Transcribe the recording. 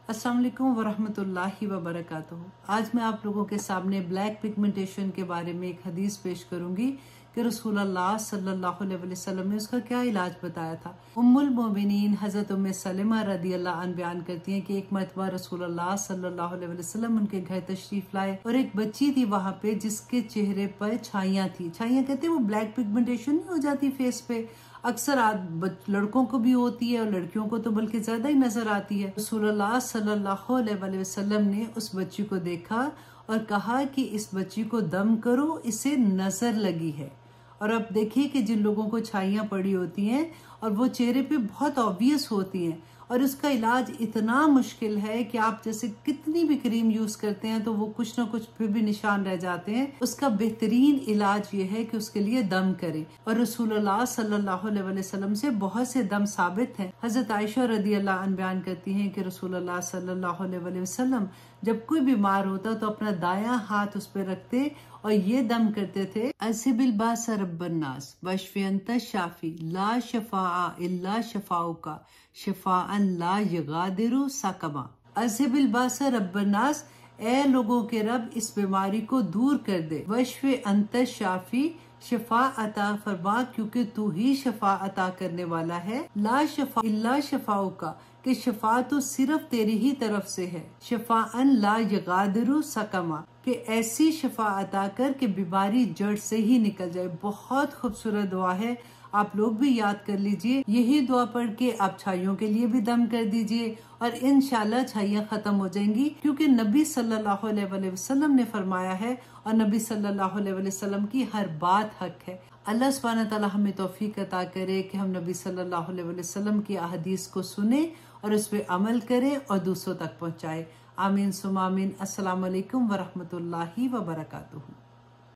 अस्सलाम वालेकुम वरहमतुल्लाहि वबरकातुहू। आज मैं आप लोगों के सामने ब्लैक पिगमेंटेशन के बारे में एक हदीस पेश करूंगी कि रसूलुल्लाह सल्लल्लाहु अलैहि वसल्लम ने उसका क्या इलाज बताया था। उम्मुल मोमिनीन हजरत उम्मे सलेमा रदियल्लाहु अन्हा बयान करती हैं कि एक मरतबा रसूलुल्लाह सल्लल्लाहु अलैहि वसल्लम उनके घर तशरीफ लाए और एक बच्ची थी वहां पे जिसके चेहरे पर छाइयां थी। छाइयां कहते हैं वो ब्लैक पिगमेंटेशन नहीं हो जाती फेस पे, अक्सर लड़कों को भी होती है और लड़कियों को तो बल्कि ज्यादा ही नजर आती है। रसूलुल्लाह सल्लल्लाहु अलैहि वसल्लम ने उस बच्ची को देखा और कहा कि इस बच्ची को दम करो, इसे नजर लगी है। और अब देखिए कि जिन लोगों को छाइयां पड़ी होती हैं और वो चेहरे पे बहुत ऑब्वियस होती हैं और उसका इलाज इतना मुश्किल है कि आप जैसे कितनी भी क्रीम यूज करते हैं तो वो कुछ ना कुछ फिर भी निशान रह जाते हैं। उसका बेहतरीन इलाज ये है कि उसके लिए दम करें और रसूलुल्लाह सल्लल्लाहु अलैहि वसल्लम से बहुत से दम साबित हैं। हजरत आयशा रदियल्लाहु अन्हा बयान करती हैं कि रसूलुल्लाह सल्लल्लाहु अलैहि वसल्लम जब कोई बीमार होता तो अपना दायां हाथ उस पर रखते और ये दम करते थे, असिबिल बास रब्बन्नास वशफी अंत शाफी ला शफा इल्ला शफाउका शफाअन ला यगादिरु सकमा। असिबिल बास रब्बन्नास, ए लोगों के रब इस बीमारी को दूर कर दे। वशफी अंत शाफी, शफा अता फरमा क्योंकि तू ही शफा अता करने वाला है। ला शफा इल्ला शफाउका, कि शफा तो सिर्फ तेरी ही तरफ से है। शफाअन ला यगादिरु सकमा, कि ऐसी शफा अता कर कि बीमारी जड़ से ही निकल जाए। बहुत खूबसूरत दुआ है, आप लोग भी याद कर लीजिए। यही दुआ पढ़ के आप छाइयों के लिए भी दम कर दीजिए और इंशाल्लाह छाइयां खत्म हो जाएंगी, क्योंकि नबी सल्लल्लाहु अलैहि वसल्लम ने फरमाया है और नबी सल्लल्लाहु अलैहि वसल्लम की हर बात हक है। अल्लाह सुब्हानहू व तआला हमें तौफीक अता करे कि हम नबी सल्लल्लाहु अलैहि वसल्लम की अहदीस को सुने और उस पर अमल करें और दूसरों तक पहुंचाए। आमीन सुम आमीन। अस्सलाम वालेकुम वरहमतुल्लाहि वबरकातुहू।